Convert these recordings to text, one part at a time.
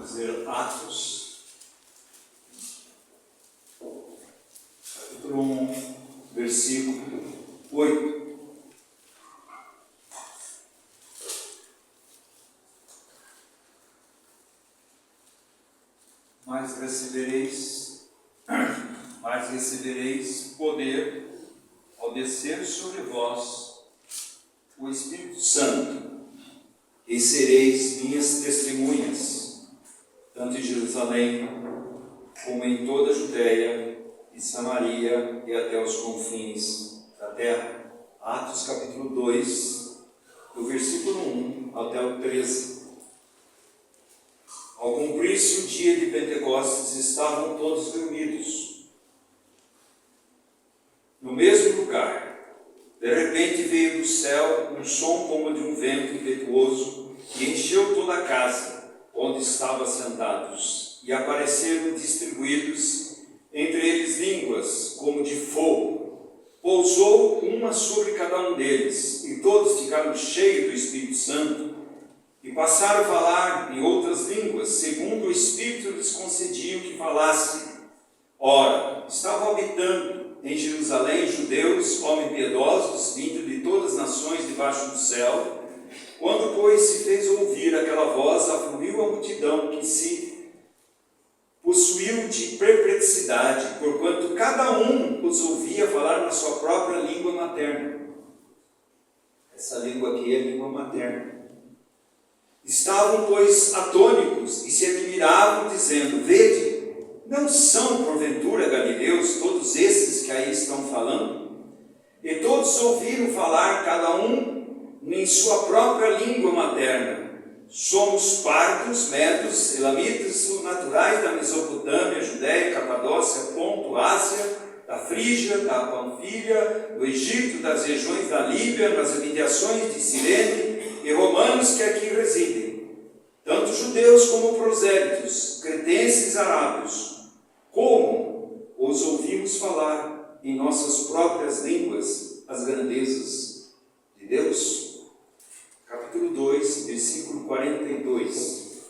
Vamos ler Atos, capítulo 1, versículo 8. Mas recebereis poder ao descer sobre vós o Espírito Santo, e sereis minhas testemunhas, tanto em Jerusalém, como em toda a Judéia e Samaria e até os confins da terra. Atos capítulo 2, do versículo 1 até o 13. Ao cumprir-se o dia de Pentecostes, estavam todos reunidos no mesmo lugar. De repente veio do céu um som como de um vento impetuoso que encheu toda a casa onde estavam sentados, e apareceram distribuídos entre eles línguas como de fogo. Pousou uma sobre cada um deles, e todos ficaram cheios do Espírito Santo, e passaram a falar em outras línguas, segundo o Espírito lhes concedia que falasse. Ora, estavam habitando em Jerusalém judeus, homens piedosos, vindos de todas as nações debaixo do céu. Quando, pois, se fez ouvir aquela voz, afluiu a multidão, que se possuiu de perplexidade, porquanto cada um os ouvia falar na sua própria língua materna. Essa língua aqui é a língua materna. Estavam, pois, atônicos e se admiravam, dizendo: Vede, não são porventura galileus todos esses que aí estão falando? E todos ouviram falar, cada um em sua própria língua materna. Somos partos, medos, elamitas, naturais da Mesopotâmia, Judéia, Capadócia, Ponto, Ásia, da Frígia, da Panfilha, do Egito, das regiões da Líbia, das imediações de Cirene, e romanos que aqui residem, tanto judeus como prosélitos, cretenses arábios, como os ouvimos falar em nossas próprias línguas as grandezas de Deus. Capítulo 2, versículo 42.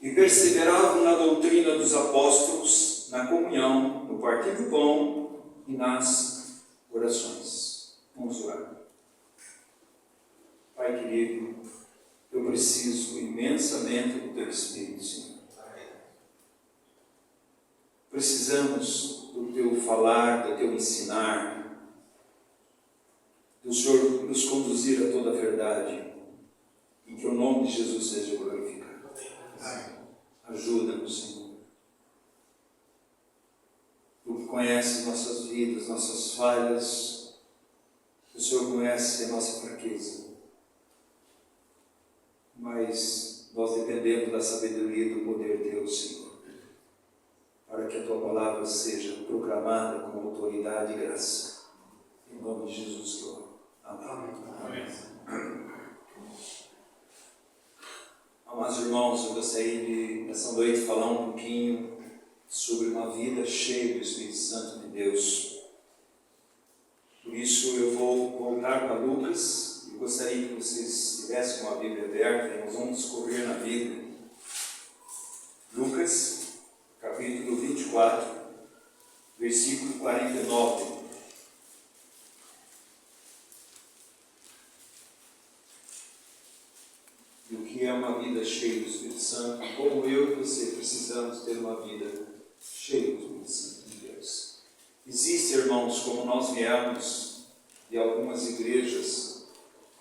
E perseveravam na doutrina dos apóstolos, na comunhão, no partir do pão e nas orações. Vamos orar. Pai querido, eu preciso imensamente do Teu Espírito, Senhor. Precisamos do Teu falar, do Teu ensinar, do Senhor nos conduzir a toda a verdade, e que o nome de Jesus seja glorificado. Ajuda-nos, Senhor. Tu que conheces nossas vidas, nossas falhas, o Senhor conhece a nossa fraqueza, mas nós dependemos da sabedoria e do poder de Deus, Senhor, para que a Tua palavra seja proclamada com autoridade e graça. Em nome de Jesus que eu oro. Amém. Amém. Amados irmãos, eu gostaria de, nessa noite, falar um pouquinho sobre uma vida cheia do Espírito Santo de Deus. Por isso eu vou voltar para Lucas e gostaria que vocês tivessem uma Bíblia aberta e nós vamos discorrer na Bíblia. Lucas, capítulo 24, versículo 49. E o que é uma vida cheia do Espírito Santo, como eu e você precisamos ter uma vida cheia do Espírito Santo de Deus. Existe, irmãos, como nós viemos de algumas igrejas,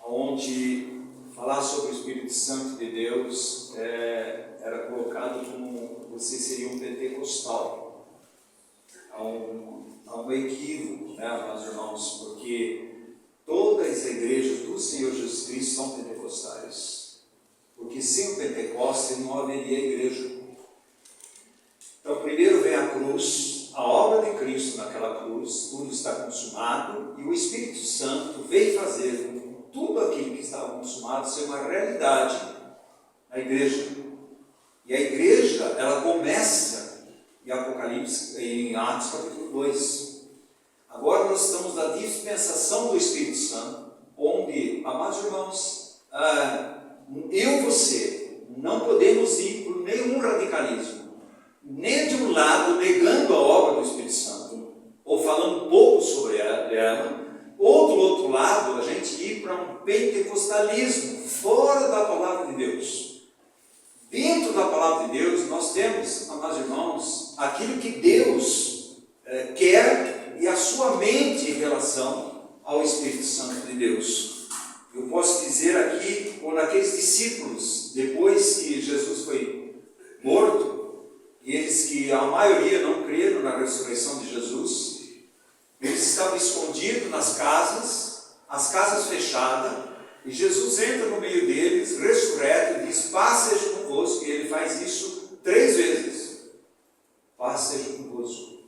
onde falar sobre o Espírito Santo de Deus era colocado como você seria um pentecostal. Há um equívoco, né, meus irmãos, porque todas as igrejas do Senhor Jesus Cristo são pentecostais. Porque sem o Pentecostes não haveria igreja. Então, primeiro vem a cruz, a obra de Cristo naquela cruz, tudo está consumado, e o Espírito Santo veio fazer tudo aquilo que estava consumado ser uma realidade na igreja. E a igreja, ela começa em Apocalipse, em Atos capítulo 2. Agora nós estamos na dispensação do Espírito Santo, onde, amados irmãos, eu e você não podemos ir por nenhum radicalismo, nem de um lado negando a obra do Espírito Santo, ou falando pouco sobre ela, ou do outro lado a gente ir para um pentecostalismo, fora da palavra de Deus. Dentro da palavra de Deus nós temos, amados irmãos, aquilo que Deus quer e a sua mente em relação ao Espírito Santo de Deus. Eu posso dizer aqui, quando aqueles discípulos, depois que Jesus foi morto, e eles que a maioria não creram na ressurreição de Jesus, eles estavam escondidos nas casas, as casas fechadas, e Jesus entra no meio deles, ressurreto, e diz: paz seja convosco, e ele faz isso 3 vezes. Paz seja convosco.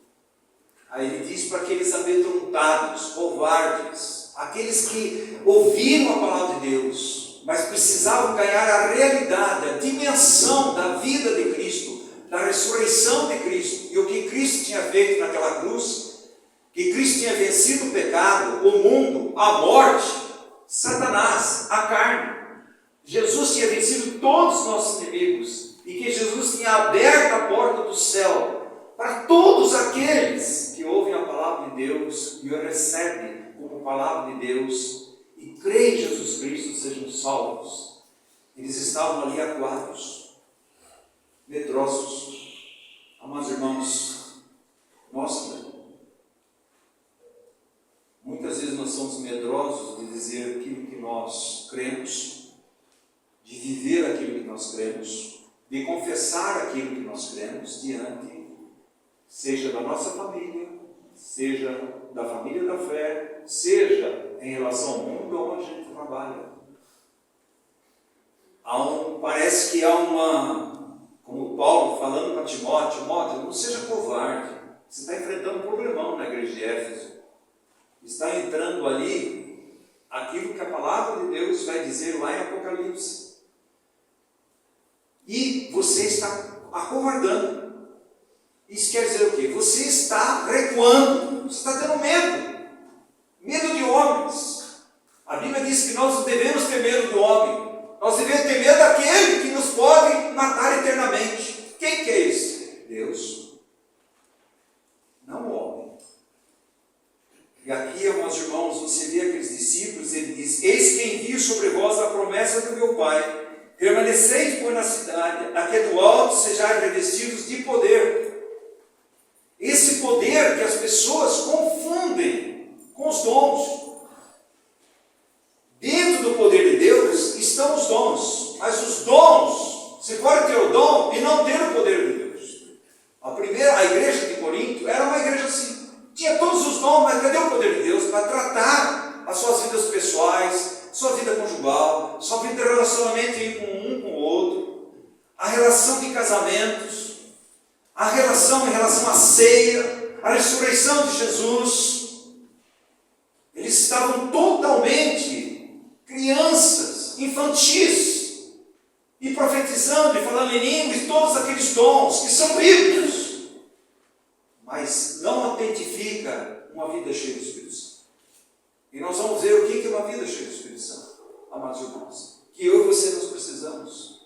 Aí ele diz para aqueles amedrontados, covardes, aqueles que ouviram a palavra de Deus, mas precisavam ganhar a realidade, a dimensão da vida de Cristo, da ressurreição de Cristo, e o que Cristo tinha feito naquela cruz, que Cristo tinha vencido o pecado, o mundo, a morte, Satanás, a carne. Jesus tinha vencido todos os nossos inimigos, e que Jesus tinha aberto a porta do céu para todos aqueles que ouvem a palavra de Deus e o recebem como palavra de Deus e creem em Jesus Cristo, sejam salvos. Eles estavam ali acuados, medrosos. Amados irmãos, muitas vezes nós somos medrosos de dizer aquilo que nós cremos, de viver aquilo que nós cremos, de confessar aquilo que nós cremos diante, seja da nossa família, seja da família da fé, seja em relação ao mundo onde a gente trabalha. Parece que há como Paulo falando para Timóteo: não seja covarde, você está enfrentando um problemão na igreja de Éfeso. Está entrando ali aquilo que a palavra de Deus vai dizer lá em Apocalipse. E você está acovardando. Isso quer dizer o quê? Você está recuando, você está tendo medo de homens. A Bíblia diz que nós não devemos ter medo do homem, nós devemos ter medo daquele que nos pode matar eternamente. Quem que é esse? Deus, não o homem. E aqui, meus irmãos, você vê aqueles discípulos, ele diz: eis que envio sobre vós a promessa do meu Pai, permaneceis, pois, na cidade, a que do alto sejais revestidos de poder. Esse poder que as pessoas confundem com os dons. Dentro do poder de Deus estão os dons, mas os dons, você pode ter o dom e não ter o poder de Deus. A igreja de Corinto era uma igreja assim, tinha todos os dons, mas cadê o poder de Deus para tratar as suas vidas pessoais, sua vida conjugal, sua vida de relacionamento com o outro, a relação de casamentos, a relação em relação à ceia, a ressurreição de Jesus. Eles estavam totalmente crianças, infantis, e profetizando e falando em línguas, e todos aqueles dons que são bíblicos, mas não autentifica uma vida cheia do Espírito Santo. E nós vamos ver o que é uma vida cheia do Espírito Santo, amados irmãos, que eu e você nós precisamos.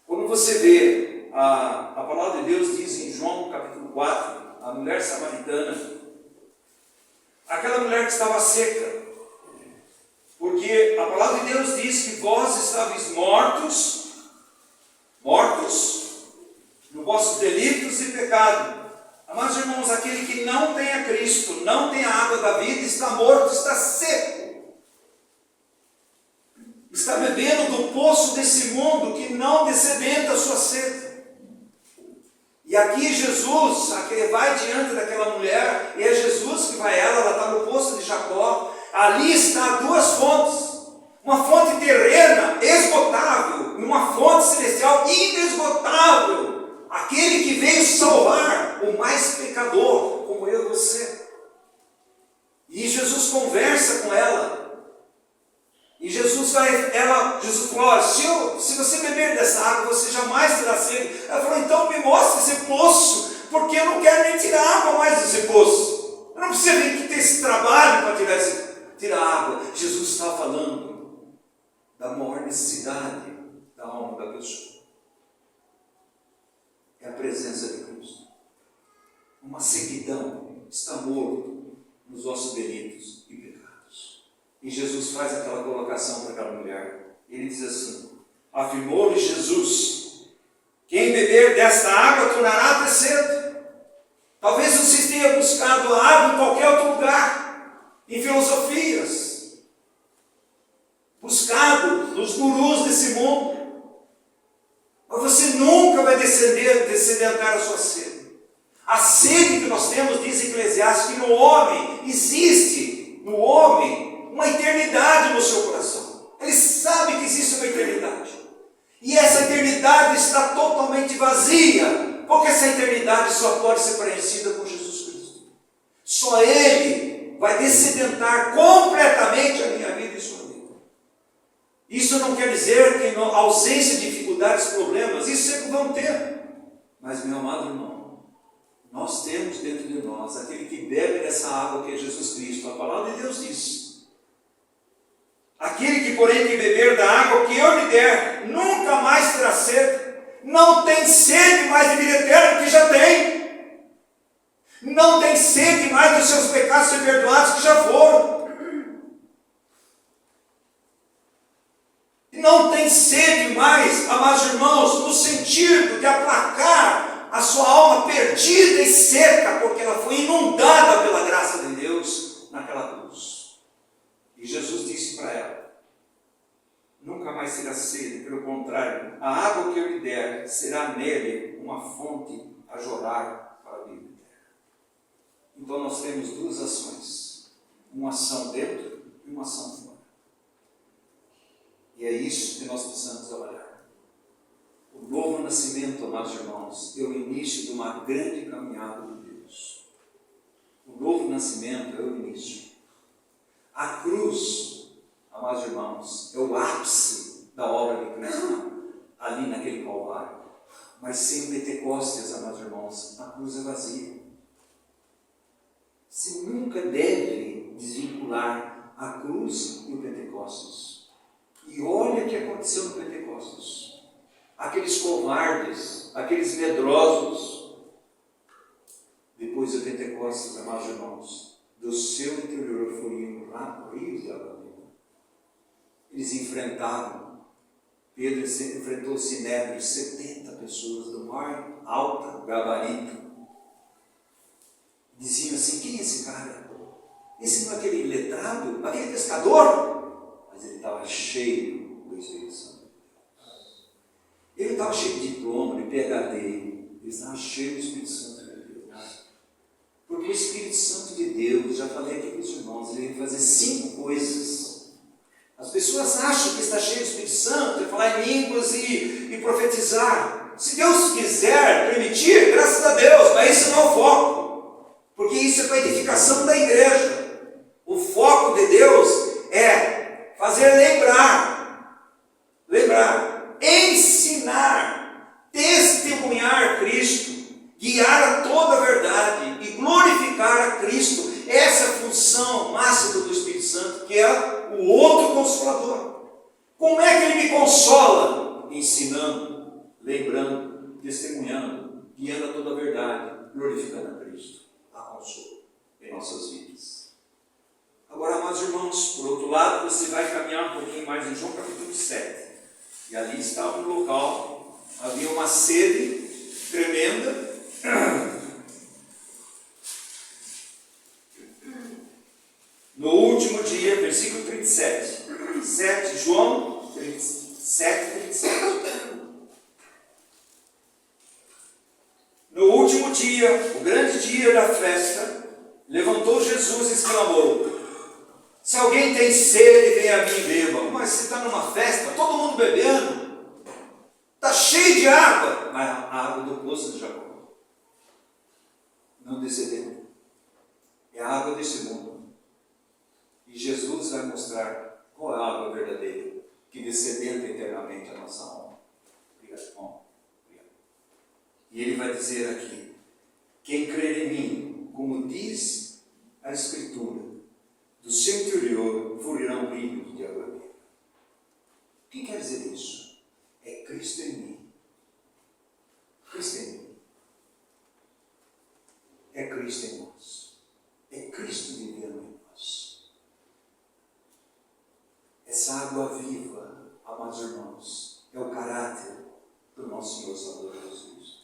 Quando você vê a palavra de Deus diz em João capítulo 4, a mulher samaritana, aquela mulher que estava seca, porque a palavra de Deus diz que vós estáveis mortos nos vossos delitos e pecado. Amados irmãos, aquele que não tem a Cristo, não tem a água da vida, está morto, está seco, está bebendo do poço desse mundo que não descedenta a sua sede. E aqui Jesus, vai diante daquela mulher, e é Jesus que vai ela está no poço de Jacó. Ali está 2 fontes, uma fonte terrena, esgotável, e uma fonte celestial, inesgotável. Aquele que veio salvar o mais pecador, como eu e você. E Jesus conversa com ela. E Jesus falou: olha, se você beber dessa água, você jamais terá sede. Ela falou: então me mostre esse poço, porque eu não quero nem tirar água mais desse poço. Eu não preciso nem ter esse trabalho para tira a água. Jesus está falando da maior necessidade da alma da pessoa. É a presença de Cristo. Uma sequidão, está morto nos nossos delitos e pecados. E Jesus faz aquela colocação para aquela mulher. Ele diz assim, afirmou-lhe Jesus, quem beber desta água tornará a ter sede. Talvez você tenha buscado a água em qualquer outro lugar, em filosofias, buscado nos gurus desse mundo, mas você nunca vai descedentar a sua sede. A sede que nós temos, diz Eclesiastes, que no homem existe, no homem, uma eternidade no seu coração. Ele sabe que existe uma eternidade. E essa eternidade está totalmente vazia, porque essa eternidade só pode ser preenchida por Jesus Cristo. Só Ele vai descedentar completamente a minha vida e sua vida. Isso não quer dizer que a ausência de dificuldades, problemas, isso sempre vão ter. Mas, meu amado irmão, nós temos dentro de nós aquele que bebe dessa água que é Jesus Cristo. A palavra de Deus diz: aquele que, porém, que beber da água que eu lhe der, nunca mais terá sede. Não tem sede mais de vida eterna, que já tem. Não tem sede mais dos seus pecados ser perdoados, que já foram. Não tem sede mais, amados irmãos, no sentido de aplacar a sua alma perdida e seca, porque ela foi inundada pela graça de Deus naquela cruz. E Jesus disse para ela: nunca mais terá sede, pelo contrário, a água que eu lhe der será nele uma fonte a jorrar para a vida eterna. Então nós temos duas ações, uma ação dentro e uma ação fora. E é isso que nós precisamos trabalhar. O novo nascimento, amados irmãos, é o início de uma grande caminhada de Deus. O novo nascimento é o início. A cruz, amados irmãos, é o ápice da obra de Cristo, ali naquele Calvário. Mas sem o Pentecostes, amados irmãos, a cruz é vazia. Você nunca deve desvincular a cruz e o Pentecostes. E olha o que aconteceu no Pentecostes. Aqueles covardes, aqueles medrosos, depois do Pentecostes, amados irmãos, do seu interior fluíram lá rios de água viva. Eles enfrentavam, Pedro enfrentou o Sinédrio, 70 pessoas do mais alto gabarito. Diziam assim: quem é esse cara? Esse não é aquele letrado, aquele pescador? Mas ele estava cheio do Espírito Santo. Ele estava cheio de diploma, de PhD, ele estava cheio do Espírito Santo de Deus. Porque o Espírito Santo de Deus, já falei aqui para os irmãos, ele vem fazer 5 coisas. As pessoas acham que está cheio do Espírito Santo, é falar em línguas e profetizar. Se Deus quiser permitir, graças a Deus, mas isso não é o foco. Porque isso é para a edificação da igreja. O foco de Deus é fazer lembrar, ensinar, testemunhar Cristo, guiar a toda a verdade e glorificar a Cristo. Essa é a função máxima do Espírito Santo, que é o outro Consolador. Como é que ele me consola? Ensinando, lembrando, testemunhando, guiando a toda a verdade, glorificando a Cristo. A consolo em nossas vidas. Agora, amados irmãos, por outro lado, você vai caminhar um pouquinho mais em João capítulo 7. E ali estava um local, havia uma sede tremenda. No último dia, versículo 37. 7, João 7, 37. No último dia, o grande dia da festa, levantou Jesus e exclamou: se alguém tem sede, vem a mim e beba. Mas você está numa festa, todo mundo bebendo, está cheio de água, mas a água do poço de Jacó, não descedeu, é a água desse mundo. E Jesus vai mostrar qual é a água verdadeira que descedenta eternamente a nossa alma. Obrigado, irmão. Obrigado. E ele vai dizer aqui: quem crer em mim, como diz a Escritura, do seu interior fluirão rios de água viva. O que quer dizer isso? É Cristo em mim. Cristo em mim. É Cristo em nós. É Cristo vivendo em nós. Essa água viva, amados irmãos, é o caráter do nosso Senhor Salvador Jesus.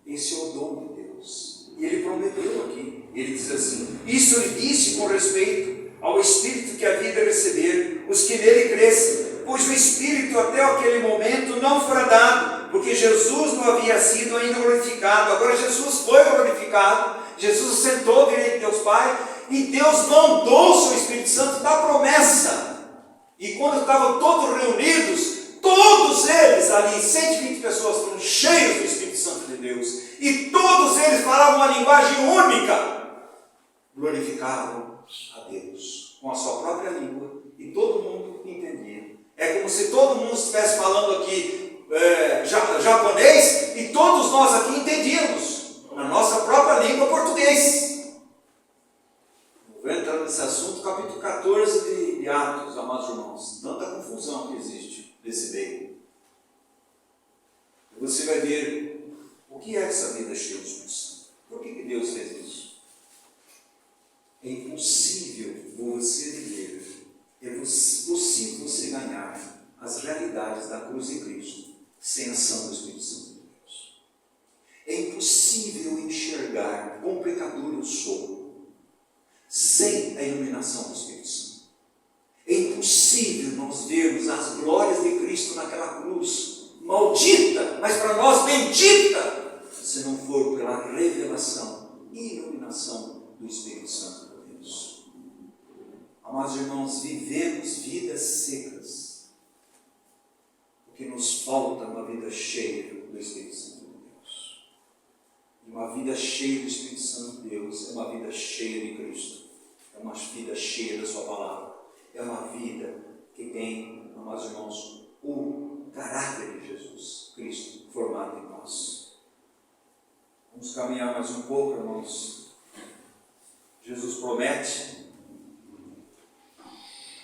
Esse é o dom de Deus. E Ele prometeu aqui. Ele diz assim: isso Ele disse com respeito ao Espírito que havia de receber os que nele crescem, pois o Espírito até aquele momento não fora dado, porque Jesus não havia sido ainda glorificado. Agora Jesus foi glorificado, Jesus sentou direito de Deus Pai, e Deus mandou o seu Espírito Santo da promessa. E quando estavam todos reunidos, todos eles ali, 120 pessoas, foram cheios do Espírito Santo de Deus, e todos eles falavam uma linguagem única, glorificavam a Deus com a sua própria língua, e todo mundo entendia. É como se todo mundo estivesse falando aqui japonês, e todos nós aqui entendíamos na nossa própria língua português. Vou entrar nesse assunto, capítulo 14 de Atos, amados irmãos. Tanta confusão que existe nesse meio. Você vai ver o que é essa vida cheia de Espírito Santo. Por que Deus fez isso? É impossível você viver, é possível você ganhar as realidades da cruz de Cristo sem a ação do Espírito Santo de Deus. É impossível enxergar quão pecador eu sou sem a iluminação do Espírito Santo. É impossível nós vermos as glórias de Cristo naquela cruz, maldita, mas para nós bendita, se não for pela revelação e iluminação do Espírito Santo de Deus. Amados irmãos, vivemos vidas secas, porque nos falta uma vida cheia do Espírito Santo de Deus. E uma vida cheia do Espírito Santo de Deus é uma vida cheia de Cristo. É uma vida cheia da sua palavra. É uma vida que tem, amados irmãos, o caráter de Jesus Cristo formado em nós. Vamos caminhar mais um pouco, irmãos. Jesus promete.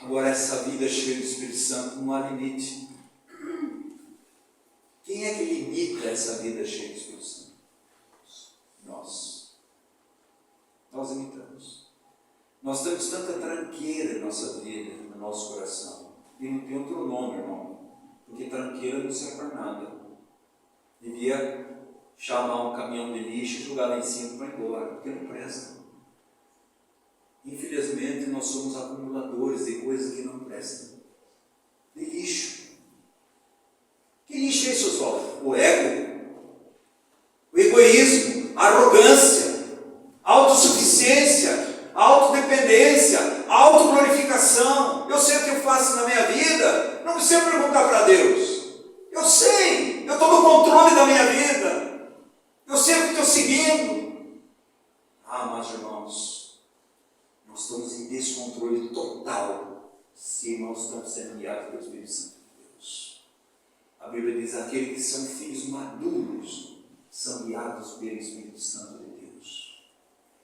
Agora, essa vida cheia do Espírito Santo não há limite. Quem é que limita essa vida cheia do Espírito Santo? Nós. Nós limitamos. Nós temos tanta tranqueira na nossa vida, no nosso coração. E não tem outro nome, irmão. Porque tranqueira não serve para nada. Devia chamar um caminhão de lixo e jogar lá em cima para ir embora, porque não presta. Infelizmente, nós somos acumuladores de coisas que não prestam. De lixo. Que lixo é esse, Oswaldo? O ego, o egoísmo, a arrogância, a autossuficiência, a autodependência, a autoglorificação. Eu sei o que eu faço na minha vida, não precisa perguntar para Deus. Eu sei, eu estou no controle da minha vida, eu sei o que estou seguindo. Ah, meus irmãos, nós estamos em descontrole total se nós estamos sendo guiados pelo Espírito Santo de Deus. A Bíblia diz: aqueles que são filhos maduros são guiados pelo Espírito Santo de Deus.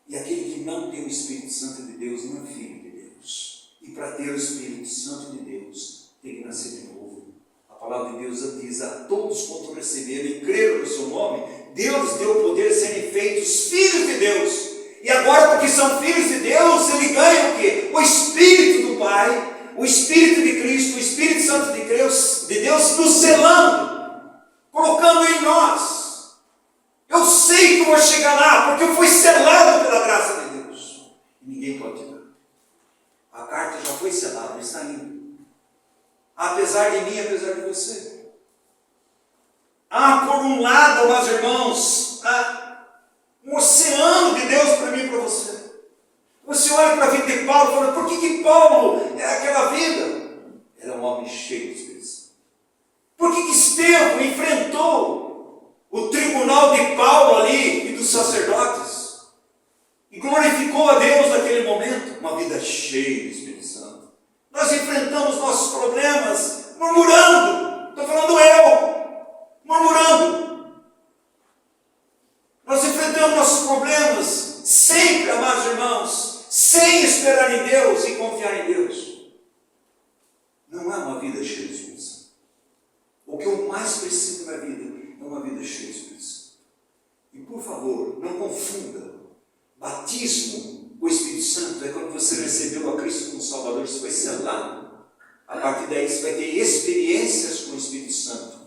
E aquele que não tem o Espírito Santo de Deus não é filho de Deus. E para ter o Espírito Santo de Deus, tem que nascer de novo. A palavra de Deus diz: a todos quanto receberam e creram no seu nome, Deus deu o poder de serem feitos filhos de Deus. E agora, porque são filhos de Deus, ele ganha o quê? O Espírito do Pai, o Espírito de Cristo, o Espírito Santo de Deus nos selando, colocando em nós. Eu sei que eu vou chegar lá, porque eu fui selado pela graça de Deus. E ninguém pode tirar. A carta já foi selada, está indo. Apesar de mim, apesar de você. Por um lado, meus irmãos, um oceano de Deus para mim e para você. Você olha para a vida de Paulo e fala: por que Paulo é aquela vida? Era um homem cheio de Espírito Santo. Por que Estevão enfrentou o tribunal de Paulo ali e dos sacerdotes e glorificou a Deus naquele momento? Uma vida cheia de Espírito Santo. Nós enfrentamos nossos problemas murmurando. Estou falando murmurando. Nós enfrentamos nossos problemas sempre, amados irmãos, sem esperar O que eu mais preciso na vida é uma vida cheia de Espírito Santo. E por favor, não confunda. Batismo com o Espírito Santo é quando você recebeu a Cristo como Salvador, você foi selado. A partir daí você vai ter experiências com o Espírito Santo,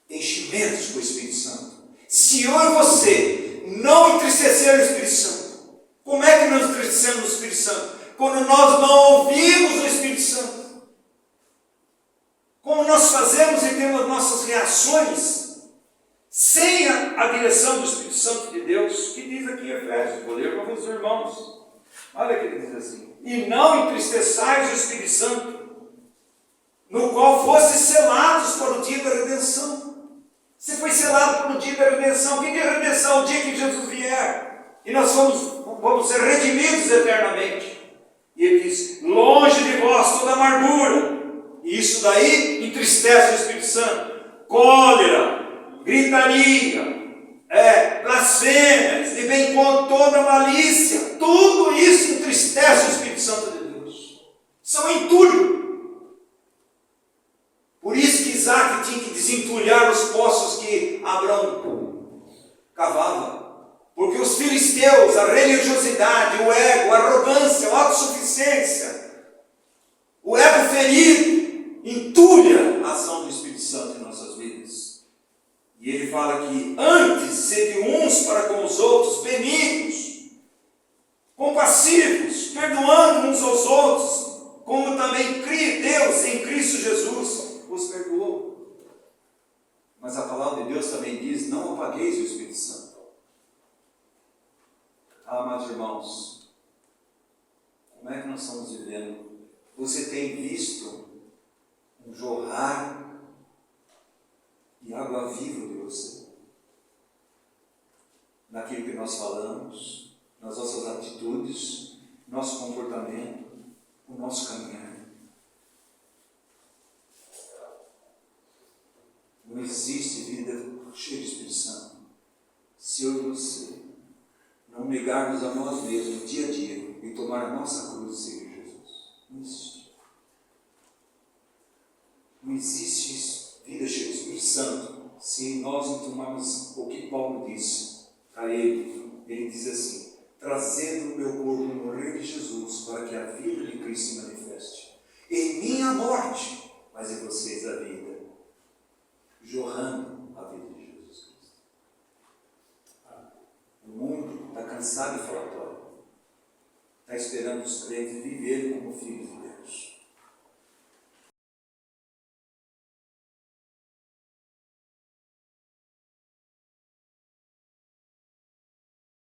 enchimentos com o Espírito Santo. Se eu e você não entristecer o Espírito Santo, como é que nós entristecemos o Espírito Santo? Quando nós não ouvimos o Espírito Santo. Como nós fazemos e temos nossas reações sem a direção do Espírito Santo de Deus, que diz aqui em Efésios, vou ler para os irmãos. Olha o que ele diz assim: e não entristeçais o Espírito Santo, no qual fostes selados para o dia da redenção. Você foi selado para o dia da redenção. Que dia da redenção? O dia que Jesus vier. E nós vamos ser redimidos eternamente. E ele diz: longe de vós toda amargura. E isso daí entristece o Espírito Santo. Cólera, gritaria, blasfêmias, e bem com toda malícia. Tudo isso entristece o Espírito Santo de Deus. São entulho. Por isso que Isaac tinha que desentulhar os poços que Abraão cavava. Porque os filisteus, a religiosidade, o ego, a arrogância, a autossuficiência, o ego ferido, entulha a ação do Espírito Santo em nossas vidas. E ele fala que antes sede uns para com os outros, benignos, compassivos, perdoando uns aos outros, como também Deus em Cristo Jesus os perdoou. Mas a palavra de Deus também diz: não apagueis o Espírito Santo. Amados irmãos, como é que nós estamos vivendo? Você tem visto um jorrar de água viva de você? Naquilo que nós falamos, nas nossas atitudes, nosso comportamento, o nosso caminhar. Não existe vida cheia de Espírito Santo se eu e você não negarmos a nós mesmos dia a dia e tomar a nossa cruz e seguir Jesus. Não existe. Não existe vida cheia de Espírito Santo se nós não tomarmos o que Paulo disse a ele. Ele diz assim: trazendo o meu corpo no morrer de Jesus, para que a vida de Cristo se manifeste em minha morte, mas em vocês a vida, jorrando a vida de Jesus Cristo. O mundo está cansado de falatório, está esperando os crentes viverem como filhos de